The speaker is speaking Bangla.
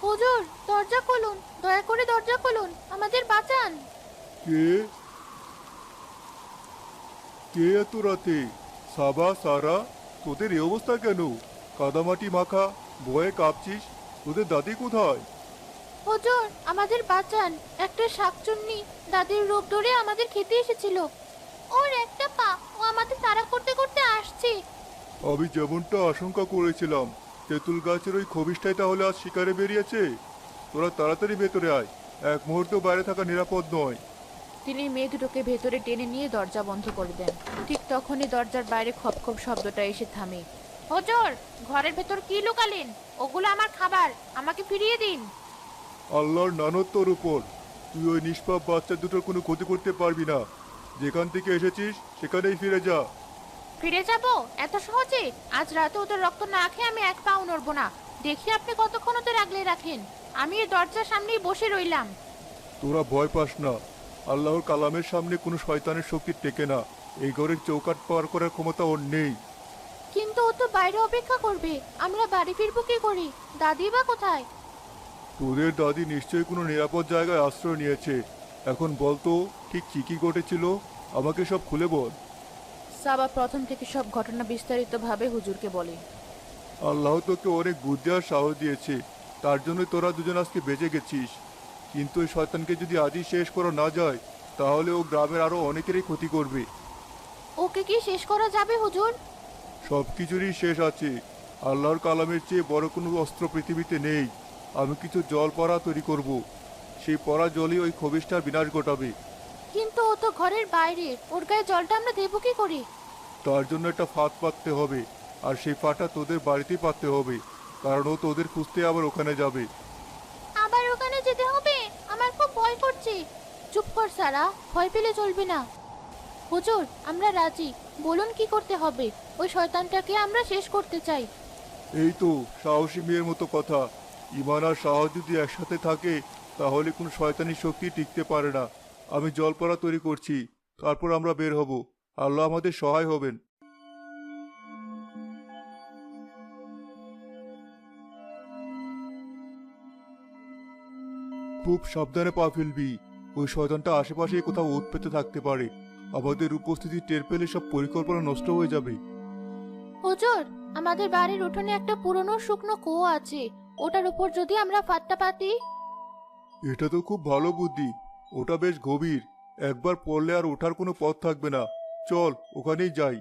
হুজুর, দরজা খুলুন, দয়া করে দরজা খুলুন, আমাদের বাঁচান। কে কে এত রাতে? সাবা, সারা, তোদের এই অবস্থা কেন? কাদামাটি মাখা, ভয়ে কাঁপছিস। তোদের দাদি কোথায়? হুজুর, আমাদের বাঁচান। একটা শাকচুন্নি দাদির রূপ ধরে আমাদের খেতে এসেছিল। ওর একটা পা, ও আমাদের তাড়া করতে করতে আসছে। আমি যেমনটা আশঙ্কা করেছিলাম, তেঁতুল গাছের ওই খবিশটাই তাহলে আজ শিকারে বেরিয়েছে। তোরা তাড়াতাড়ি ভেতরে আয়, এক মুহূর্ত বাইরে থাকা নিরাপদ নয়। তিনি মেয়ে দুটোকে ভেতরে টেনে নিয়ে দরজা বন্ধ করে দেন। ঠিক তখনই দরজার বাইরে খপ খপ শব্দটা এসে থামে। হুজুর, ঘরের ভেতর কি লুকালেন? ওগুলো আমার খাবার, আমাকে ফিরিয়ে দিন। আল্লাহর নানত তোর উপর। তুই ওই নিষ্পাপ বাচ্চা দুটোর কোনো ক্ষতি করতে পারবি না। যেখান থেকে এসেছিস সেখানেই ফিরে যা। ফিরে যাব? এত সহজে? আজ রাতে ওদের রক্ত না খেয়ে আমি এক পাও নড়বো না। দেখি আপনি কতক্ষণ ওদের আগলে রাখেন। আমি এই দরজার সামনেই বসে রইলাম। তোরা ভয় পাস না। আল্লাহর কালামের সামনে কোনো শয়তানের শক্তি টেকে না। এই ঘরের চৌকাঠ পার করার ক্ষমতা ওর নেই। কিন্তু ও তো বাইরে অপেক্ষা করবে। আমরা বাড়ি ফিরবো কি করে? দাদি বা কোথায়? তোদের দাদি নিশ্চয়ই কোনো নিরাপদ জায়গায় আশ্রয় নিয়েছে। এখন বলতো ঠিক কি ঘটেছিল, আমাকে সব খুলে বল। সাবা প্রথম থেকে সব ঘটনা বিস্তারিতভাবে হুজুরকে বলে। আল্লাহ তোকে অনেক বুদ্ধি আর সাহস দিয়েছে, তার জন্য তোরা দুজন আজকে বেঁচে গেছিস। কিন্তু ওই শয়তানকে যদি আজই শেষ করা না যায়, তাহলে ও গ্রামের আরো অনেকেরই ক্ষতি করবে। ওকে কি শেষ করা যাবে হুজুর? সব কিছুরই শেষ আছে। আল্লাহর কালামের চেয়ে বড় কোনো অস্ত্র পৃথিবীতে নেই। আমি কিছু জল পড়া তৈরি করব। সেই পড়া জলই ওই খবিশটার বিনাশ ঘটাবে। কিন্তু ও তো ঘরের বাইরে, ওর গায়ে জলটা আমরা দেবো কি করে? তার জন্য একটা ফাঁদ পাততে হবে, আর সেই ফাঁদটা তোদের বাড়িতেই পাততে হবে, কারণ ও তোদের খুঁজতে আবার ওখানে যাবে। আবার ওখানে যেতে হবে? আমার খুব ভয় করছে। চুপ কর সারা, ভয় পেলে চলবে না। হুজুর, আমরা রাজি। বলুন কি করতে হবে? ওই শয়তানটাকে আমরা শেষ করতে চাই। এই তো সাহসী মেয়ের মতো কথা। ইমান আর সাহস যদি একসাথে থাকে, তাহলে কোনো শয়তানি শক্তি টিকতে পারে না। আমি জলপড়া তৈরি করছি, তারপর আমরা বের হব। আল্লাহ আমাদের সহায় হবেন। খুব সাবধানে পা ফেলবি। ওই শয়তানটা আশেপাশেই কোথাও ওত পেতে থাকতে পারে। আমাদের উপস্থিতি টের পেলে সব পরিকল্পনা নষ্ট হয়ে যাবে। হুজুর, আমাদের বাড়ির উঠোনে একটা পুরনো শুকনো কুয়ো আছে। ওটার উপর যদি আমরা ফাঁদটা পাতি? এটা তো খুব ভালো বুদ্ধি। ওটা বেশ গভীর, একবার পড়লে আর ওঠার কোনো পথ থাকবে না। চল ওখানেই যাই।